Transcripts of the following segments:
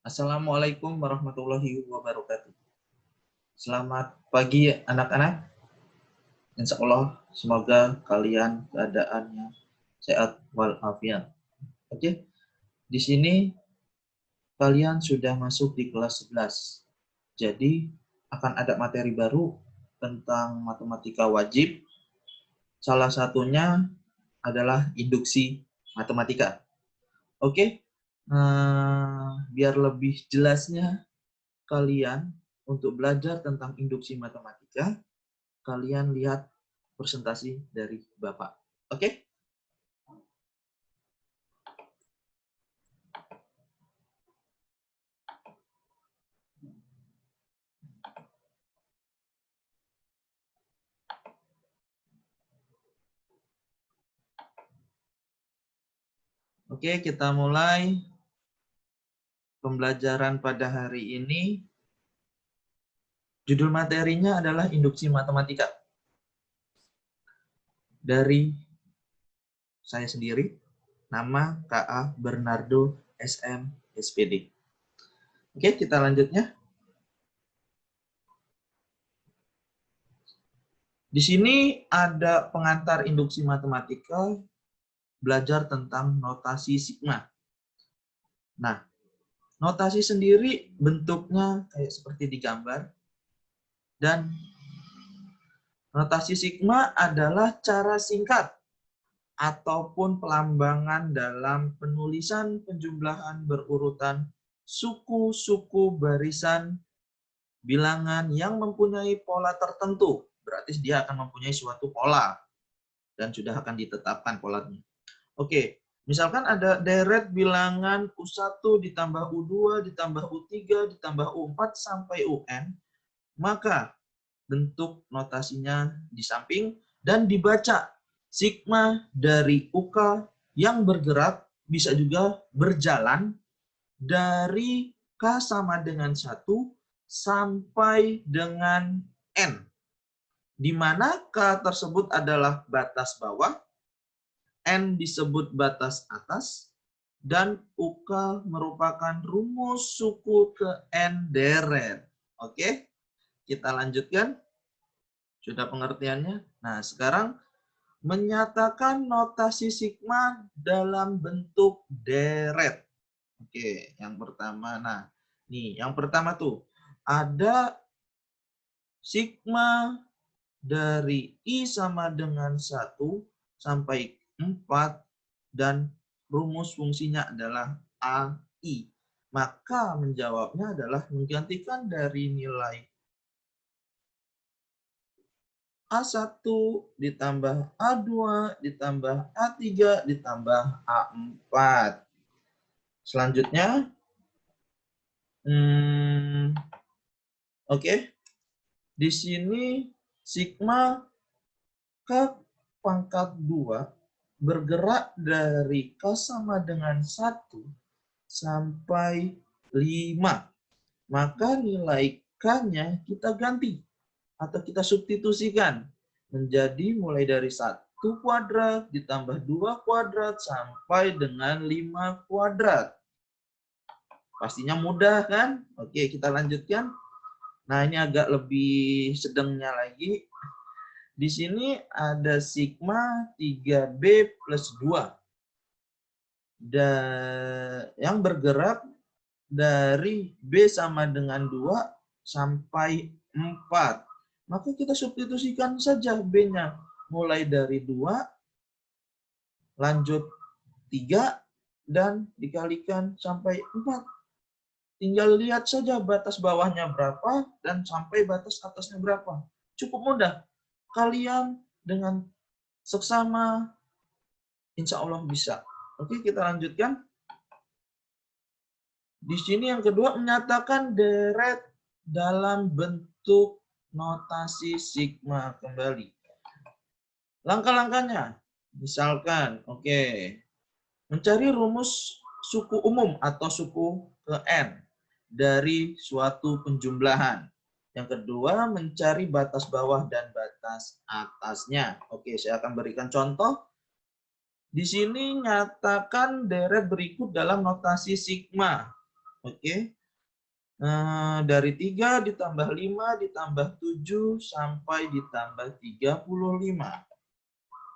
Assalamualaikum warahmatullahi wabarakatuh. Selamat pagi anak-anak. Insya Allah semoga kalian keadaannya sehat walafiat. Oke, di sini kalian sudah masuk di kelas 11. Jadi akan ada materi baru tentang matematika wajib. Salah satunya adalah induksi matematika. Oke, biar lebih jelasnya kalian untuk belajar tentang induksi matematika, kalian lihat presentasi dari Bapak. Oke? Oke, kita mulai pembelajaran pada hari ini. Judul materinya adalah induksi matematika. Dari saya sendiri, nama K.A. Bernardo SM SPD. Oke, kita lanjutnya. Di sini ada pengantar induksi matematika, belajar tentang notasi sigma. Nah, notasi sendiri bentuknya kayak seperti di gambar. Dan notasi sigma adalah cara singkat ataupun pelambangan dalam penulisan penjumlahan berurutan suku-suku barisan bilangan yang mempunyai pola tertentu. Berarti dia akan mempunyai suatu pola dan sudah akan ditetapkan polanya. Oke, misalkan ada deret bilangan U1 ditambah U2 ditambah U3 ditambah U4 sampai UN, maka bentuk notasinya di samping dan dibaca sigma dari UK yang bergerak bisa juga berjalan dari K sama dengan 1 sampai dengan N, di mana K tersebut adalah batas bawah, N disebut batas atas, dan UK merupakan rumus suku ke N deret. Oke, kita lanjutkan. Sudah pengertiannya? Nah, sekarang menyatakan notasi sigma dalam bentuk deret. Oke, yang pertama. Nah, nih, yang pertama tuh ada sigma dari I sama dengan 1 sampai 4 dan rumus fungsinya adalah AI. Maka menjawabnya adalah menggantikan dari nilai A1 ditambah A2 ditambah A3 ditambah A4. Selanjutnya, oke. Di sini sigma K pangkat 2 bergerak dari K sama dengan 1 sampai 5. Maka nilai K-nya kita ganti atau kita substitusikan menjadi mulai dari 1 kuadrat ditambah 2 kuadrat sampai dengan 5 kuadrat. Pastinya mudah kan? Oke, kita lanjutkan. Nah, ini agak lebih sedangnya lagi. Di sini ada sigma 3B plus 2. Yang bergerak dari B sama dengan 2 sampai 4. Maka kita substitusikan saja B-nya. Mulai dari 2, lanjut 3, dan dikalikan sampai 4. Tinggal lihat saja batas bawahnya berapa dan sampai batas atasnya berapa. Cukup mudah. Kalian dengan seksama, insya Allah bisa. Oke, kita lanjutkan. Di sini yang kedua menyatakan deret dalam bentuk notasi sigma kembali. Langkah-langkahnya, misalkan, oke, mencari rumus suku umum atau suku ke N dari suatu penjumlahan. Yang kedua, mencari batas bawah dan batas atasnya. Oke, saya akan berikan contoh. Di sini nyatakan deret berikut dalam notasi sigma. Oke, Dari 3 ditambah 5 ditambah 7 sampai ditambah 35.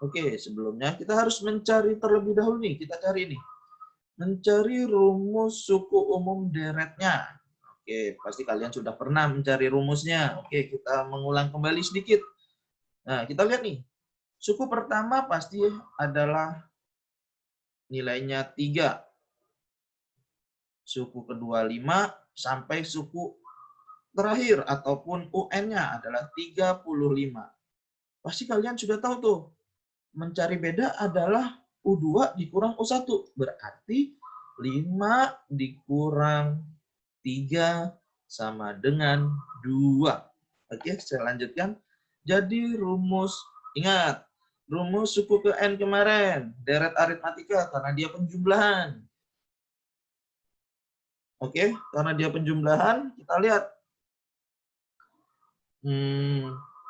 Oke, sebelumnya kita harus mencari terlebih dahulu nih. Kita cari nih. Mencari rumus suku umum deretnya. Oke, pasti kalian sudah pernah mencari rumusnya. Oke, kita mengulang kembali sedikit. Nah, kita lihat nih. Suku pertama pasti adalah nilainya 3. Suku kedua 5 sampai suku terakhir ataupun UN-nya adalah 35. Pasti kalian sudah tahu tuh. Mencari beda adalah U2 dikurang U1. Berarti 5 dikurang 3 sama dengan 2. Oke, saya lanjutkan. Jadi rumus, ingat, rumus suku ke N kemarin, deret aritmatika karena dia penjumlahan. Oke, karena dia penjumlahan, kita lihat.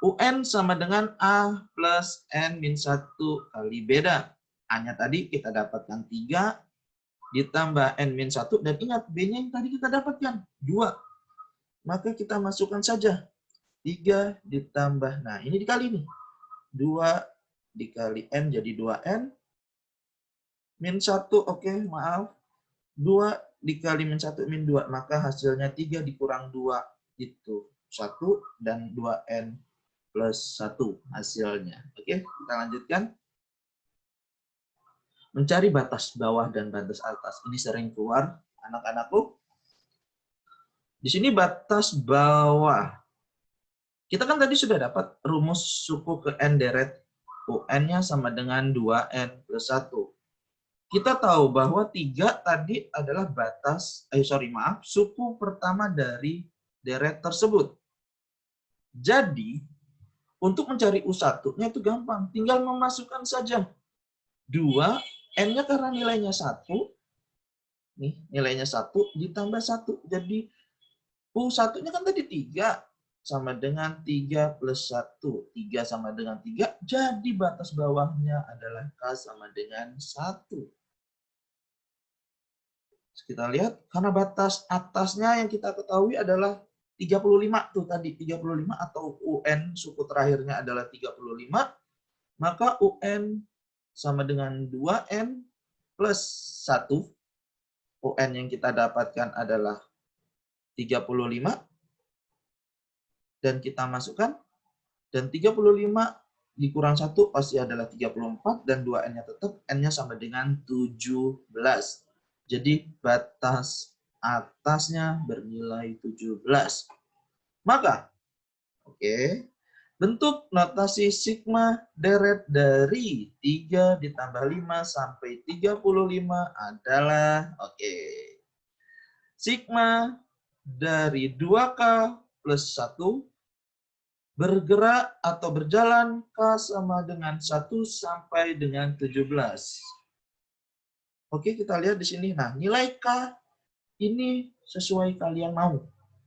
UN sama dengan A plus N min 1 kali beda. A-nya tadi kita dapatkan 3, ditambah N min 1, dan ingat B-nya yang tadi kita dapatkan 2. Maka kita masukkan saja 3 ditambah, nah ini dikali nih. 2 dikali N jadi 2N. Min 1, oke, maaf. 2 dikali min 1 min 2, maka hasilnya 3 dikurang 2 itu 1 dan 2N plus 1 hasilnya. Oke, kita lanjutkan. Mencari batas bawah dan batas atas. Ini sering keluar anak-anakku. Di sini batas bawah. Kita kan tadi sudah dapat rumus suku ke N deret UN-nya sama dengan 2N plus 1. Kita tahu bahwa 3 tadi adalah batas, suku pertama dari deret tersebut. Jadi, untuk mencari U1-nya itu gampang. Tinggal memasukkan saja 2, N-nya karena nilainya 1, nih nilainya 1 ditambah 1. Jadi, U1-nya kan tadi 3, sama dengan 3 plus 1. 3 sama dengan 3, jadi batas bawahnya adalah K sama dengan 1. Kita lihat, karena batas atasnya yang kita ketahui adalah 35 tuh tadi, 35 atau UN suku terakhirnya adalah 35, maka UN sama dengan 2N plus 1. UN yang kita dapatkan adalah 35, dan kita masukkan, dan 35 dikurang 1 pasti adalah 34, dan 2N-nya tetap, N-nya sama dengan 17. Jadi batas atasnya bernilai 17. Maka, oke, bentuk notasi sigma deret dari 3 ditambah 5 sampai 35 adalah, sigma dari 2K plus 1 bergerak atau berjalan K sama dengan 1 sampai dengan 17. Oke, kita lihat di sini. Nah, nilai K ini sesuai kalian mau.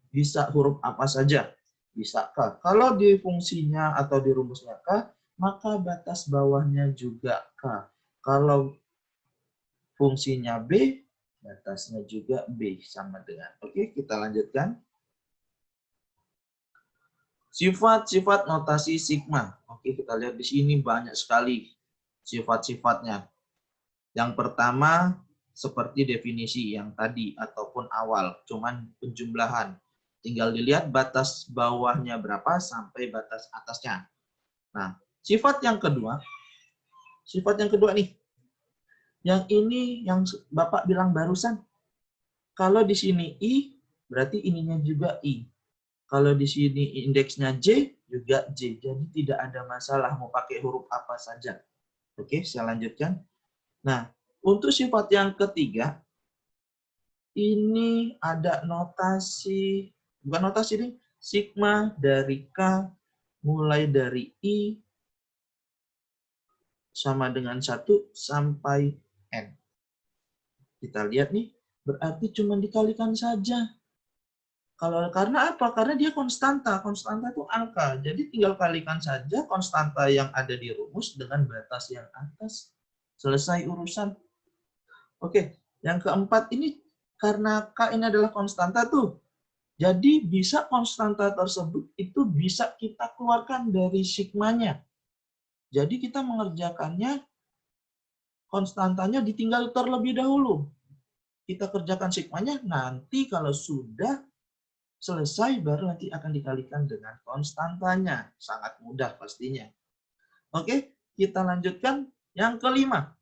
Bisa huruf apa saja. Bisa K. Kalau di fungsinya atau di rumusnya K, maka batas bawahnya juga K. Kalau fungsinya B, batasnya juga B sama dengan. Oke, kita lanjutkan. Sifat-sifat notasi sigma. Oke, kita lihat di sini banyak sekali sifat-sifatnya. Yang pertama, seperti definisi yang tadi ataupun awal, cuman penjumlahan. Tinggal dilihat batas bawahnya berapa sampai batas atasnya. Nah, sifat yang kedua nih. Yang ini yang Bapak bilang barusan. Kalau di sini I, berarti ininya juga I. Kalau di sini indeksnya J, juga J. Jadi tidak ada masalah mau pakai huruf apa saja. Oke, saya lanjutkan. Nah, untuk sifat yang ketiga, ini ada notasi, bukan notasi nih, sigma dari K mulai dari I sama dengan 1 sampai N. Kita lihat nih, berarti cuma dikalikan saja. Karena apa? Karena dia konstanta. Konstanta itu angka. Jadi tinggal kalikan saja konstanta yang ada di rumus dengan batas yang atas. Selesai urusan. Oke, yang keempat ini karena K ini adalah konstanta tuh. Jadi bisa konstanta tersebut itu bisa kita keluarkan dari sigmanya. Jadi kita mengerjakannya, konstantanya ditinggal terlebih dahulu. Kita kerjakan sigmanya, nanti kalau sudah selesai baru nanti akan dikalikan dengan konstantanya. Sangat mudah pastinya. Oke, kita lanjutkan yang kelima.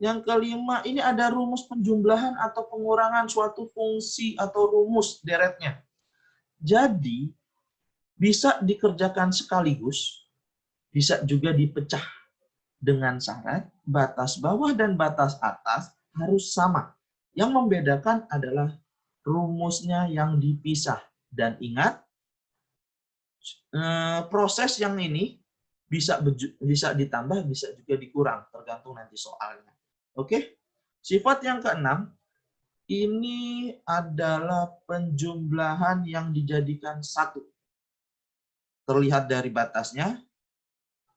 Yang kelima ini ada rumus penjumlahan atau pengurangan suatu fungsi atau rumus deretnya. Jadi bisa dikerjakan sekaligus, bisa juga dipecah dengan syarat batas bawah dan batas atas harus sama. Yang membedakan adalah rumusnya yang dipisah. Dan ingat, proses yang ini bisa ditambah, bisa juga dikurang, tergantung nanti soalnya. Oke, sifat yang keenam, ini adalah penjumlahan yang dijadikan satu. Terlihat dari batasnya,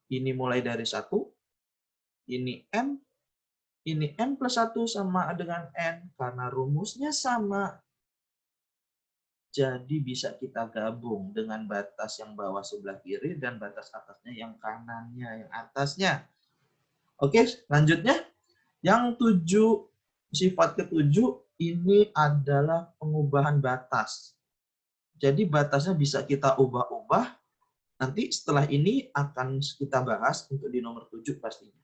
ini mulai dari 1, ini M plus 1 sama dengan N, karena rumusnya sama, jadi bisa kita gabung dengan batas yang bawah sebelah kiri dan batas atasnya yang kanannya, yang atasnya. Oke, lanjutnya. Yang 7, sifat ke-7, ini adalah pengubahan batas. Jadi batasnya bisa kita ubah-ubah. Nanti setelah ini akan kita bahas untuk di nomor 7 pastinya.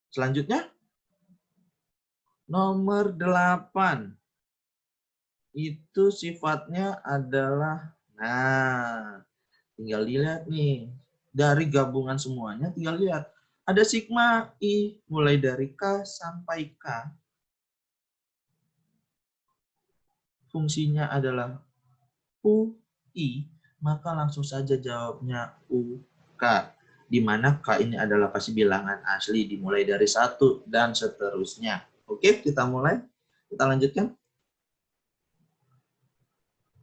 Selanjutnya, nomor 8. Itu sifatnya adalah, nah, tinggal dilihat nih. Dari gabungan semuanya, tinggal lihat. Ada sigma I mulai dari K sampai K. Fungsinya adalah UI, maka langsung saja jawabnya UK. Di mana K ini adalah pasti bilangan asli dimulai dari 1 dan seterusnya. Oke, kita mulai. Kita lanjutkan.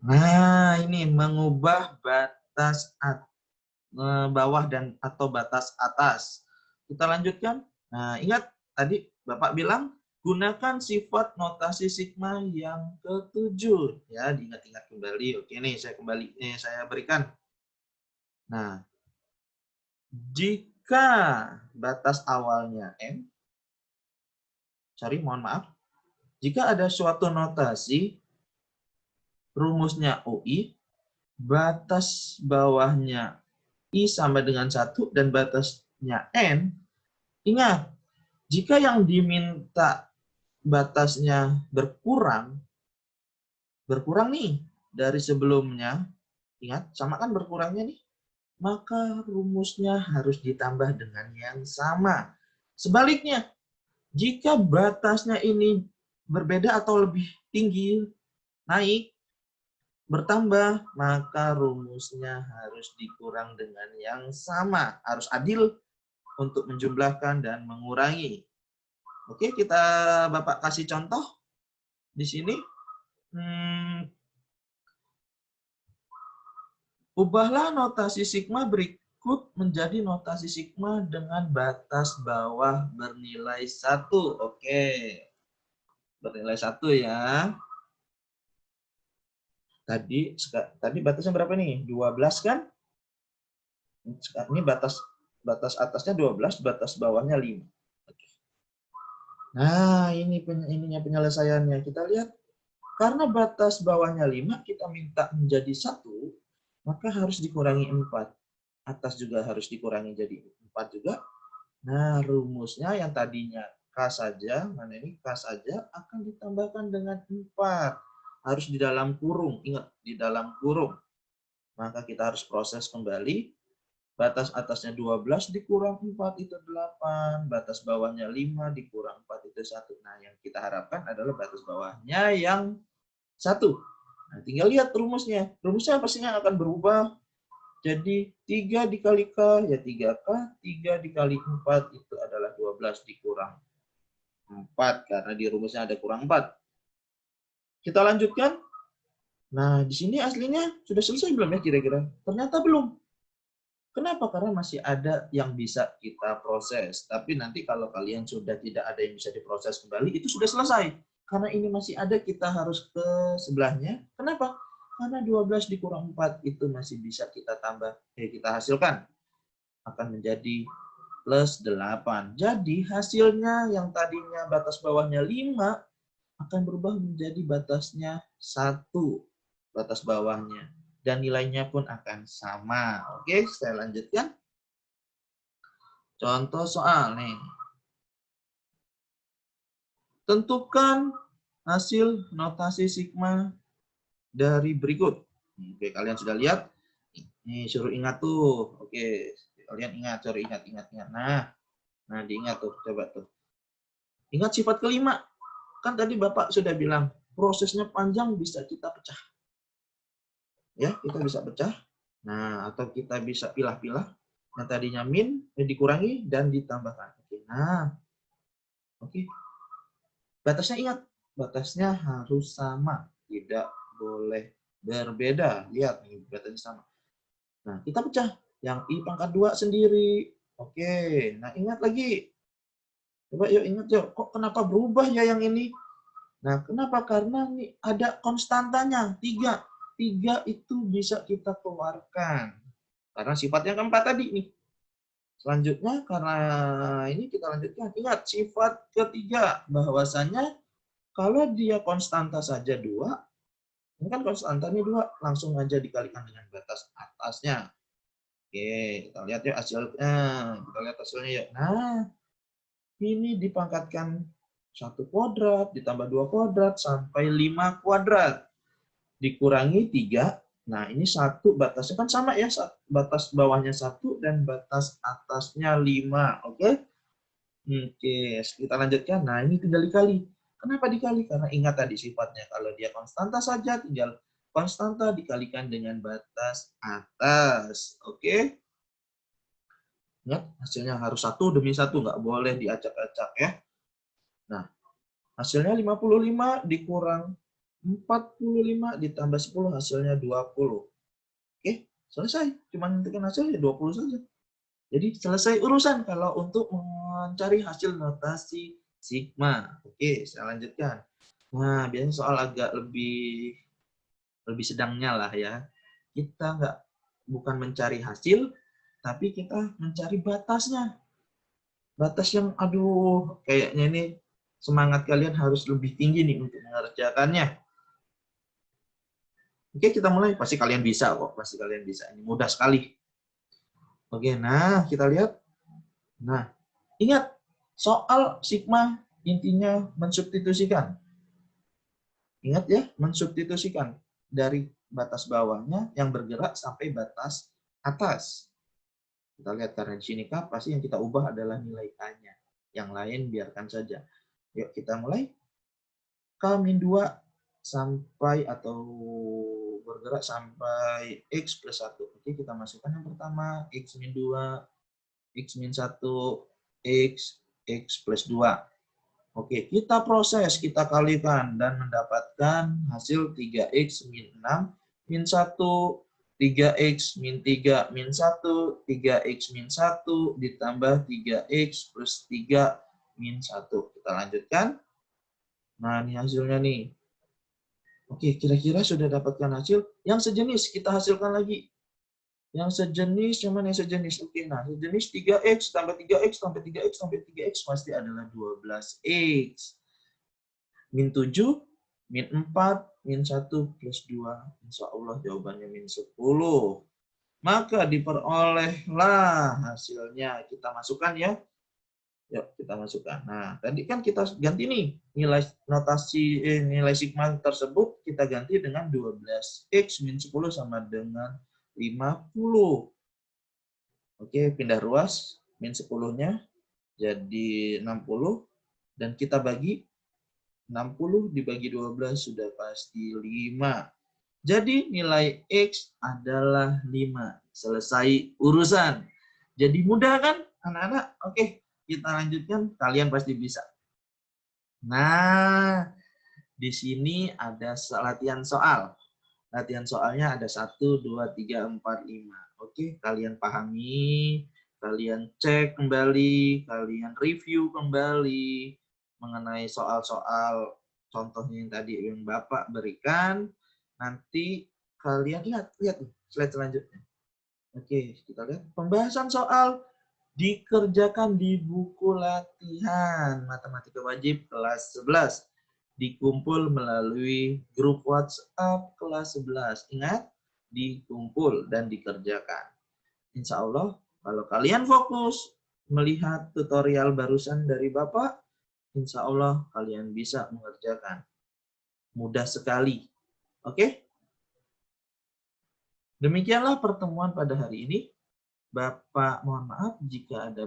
Nah, ini mengubah batas bawah dan atau batas atas. Kita lanjutkan. Nah, ingat tadi Bapak bilang gunakan sifat notasi sigma yang ke-7. Ya, diingat-ingat kembali. Oke nih, saya berikan. Nah, jika batas awalnya M, mohon maaf. Jika ada suatu notasi rumusnya UI, batas bawahnya I sama dengan 1 dan batasnya N, ingat, jika yang diminta batasnya berkurang nih dari sebelumnya, ingat, sama kan berkurangnya nih, maka rumusnya harus ditambah dengan yang sama. Sebaliknya, jika batasnya ini berbeda atau lebih tinggi, naik, bertambah, maka rumusnya harus dikurang dengan yang sama. Harus adil untuk menjumlahkan dan mengurangi. Oke, Bapak kasih contoh di sini. Ubahlah notasi sigma berikut menjadi notasi sigma dengan batas bawah bernilai 1. Oke, bernilai 1 ya. Tadi batasnya berapa nih? 12 kan? Ini batas atasnya 12, batas bawahnya 5. Nah, ininya penyelesaiannya. Kita lihat, karena batas bawahnya 5, kita minta menjadi 1, maka harus dikurangi 4. Atas juga harus dikurangi jadi 4 juga. Nah, rumusnya yang tadinya K saja, mana ini K saja, akan ditambahkan dengan 4. Harus di dalam kurung, ingat, di dalam kurung. Maka kita harus proses kembali. Batas atasnya 12 dikurang 4 itu 8. Batas bawahnya 5 dikurang 4 itu 1. Nah, yang kita harapkan adalah batas bawahnya yang 1. Nah, tinggal lihat rumusnya. Rumusnya pastinya akan berubah. Jadi 3 dikali K, ya 3K. 3 dikali 4 itu adalah 12 dikurang 4. Karena di rumusnya ada kurang 4. Kita lanjutkan. Nah, di sini aslinya sudah selesai belum ya kira-kira? Ternyata belum. Kenapa? Karena masih ada yang bisa kita proses. Tapi nanti kalau kalian sudah tidak ada yang bisa diproses kembali, itu sudah selesai. Karena ini masih ada, kita harus ke sebelahnya. Kenapa? Karena 12 dikurang 4 itu masih bisa kita tambah, kita hasilkan. Akan menjadi plus 8. Jadi hasilnya yang tadinya batas bawahnya 5 akan berubah menjadi batasnya 1. Batas bawahnya. Dan nilainya pun akan sama. Oke, saya lanjutkan. Contoh soal nih. Tentukan hasil notasi sigma dari berikut. Oke, kalian sudah lihat. Nih, suruh ingat tuh. Oke, kalian ingat, suruh ingat. Nah, diingat tuh, coba tuh. Ingat sifat kelima. Kan tadi Bapak sudah bilang, prosesnya panjang bisa kita pecah. Ya, kita bisa pecah. Nah, atau kita bisa pilah-pilah. Yang tadinya min, dikurangi dan ditambahkan. Oke, nah. Oke. Batasnya ingat, batasnya harus sama. Tidak boleh berbeda. Lihat, nih, batasnya sama. Nah, kita pecah. Yang I pangkat 2 sendiri. Oke, nah ingat lagi. Coba yuk ingat yuk, kok kenapa berubah ya yang ini? Nah, kenapa? Karena ini ada konstantanya, 3. 3 itu bisa kita keluarkan. Karena sifatnya keempat tadi nih. Selanjutnya, karena ini kita lanjutkan. Ingat, sifat ketiga, bahwasanya kalau dia konstanta saja 2, ini kan konstantanya 2, langsung aja dikalikan dengan batas atasnya. Oke, kita lihat yuk hasilnya. Kita lihat hasilnya yuk. Nah, ini dipangkatkan 1 kuadrat, ditambah 2 kuadrat, sampai 5 kuadrat. Dikurangi 3. Nah, ini 1 batasnya kan sama ya. Batas bawahnya 1 dan batas atasnya 5. Oke? Oke, kita lanjutkan. Nah, ini tinggal dikali. Kenapa dikali? Karena ingat tadi sifatnya. Kalau dia konstanta saja, tinggal konstanta dikalikan dengan batas atas. Oke? Ingat, hasilnya harus 1 demi 1. Nggak boleh diacak-acak ya. Nah, hasilnya 55 dikurang 45 ditambah 10 hasilnya 20. Oke, selesai. Cuma menentukan hasilnya 20 saja. Jadi selesai urusan kalau untuk mencari hasil notasi sigma. Oke, saya lanjutkan. Nah, biasanya soal agak lebih sedangnya lah ya. Kita bukan mencari hasil, tapi kita mencari batasnya. Batas yang aduh, kayaknya ini semangat kalian harus lebih tinggi nih untuk mengerjakannya. Oke, kita mulai. Pasti kalian bisa kok. Pasti kalian bisa. Ini mudah sekali. Oke, nah kita lihat. Nah, ingat. Soal sigma intinya mensubstitusikan. Ingat ya, mensubstitusikan. Dari batas bawahnya yang bergerak sampai batas atas. Kita lihat karena di sini K, pasti yang kita ubah adalah nilai K-nya. Yang lain biarkan saja. Yuk kita mulai. K-2 sampai atau bergerak sampai X plus 1. Oke, kita masukkan yang pertama, X-2, X-1, X plus 2. Oke, kita proses, kita kalikan, dan mendapatkan hasil 3X min 6, min 1, 3X min 3, min 1, 3X min 1, ditambah 3X plus 3, min 1. Kita lanjutkan. Nah, ini hasilnya nih. Oke, kira-kira sudah dapatkan hasil. Yang sejenis kita hasilkan lagi. Yang sejenis, cuman yang sejenis. Oke, nah sejenis 3X tambah 3X tambah 3X tambah 3X pasti adalah 12X. Min 7, min 4, min 1 plus 2. Insya Allah jawabannya min 10. Maka diperolehlah hasilnya. Kita masukkan ya. Yuk, kita masukkan. Nah, tadi kan kita ganti nih nilai notasi nilai sigma tersebut kita ganti dengan 12x min 10 sama dengan 50. Oke, pindah ruas min 10-nya jadi 60 dan kita bagi 60 dibagi 12 sudah pasti 5. Jadi nilai X adalah 5. Selesai urusan. Jadi mudah kan anak-anak? Oke. Kita lanjutkan, kalian pasti bisa. Nah, di sini ada latihan soal. Latihan soalnya ada 1, 2, 3, 4, 5. Oke, kalian pahami, kalian cek kembali, kalian review kembali mengenai soal-soal contohnya yang tadi yang Bapak berikan. Nanti kalian lihat nih, slide selanjutnya. Oke, kita lihat pembahasan soal dikerjakan di buku latihan matematika wajib kelas 11. Dikumpul melalui grup WhatsApp kelas 11. Ingat, dikumpul dan dikerjakan. Insya Allah, kalau kalian fokus melihat tutorial barusan dari Bapak, insya Allah kalian bisa mengerjakan. Mudah sekali. Oke? Demikianlah pertemuan pada hari ini. Bapak mohon maaf jika ada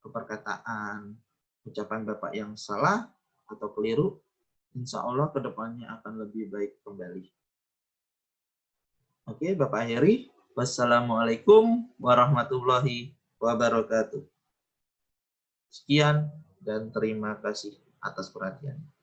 perkataan, ucapan Bapak yang salah atau keliru. Insya Allah kedepannya akan lebih baik kembali. Oke, Bapak akhiri. Wassalamualaikum warahmatullahi wabarakatuh. Sekian dan terima kasih atas perhatiannya.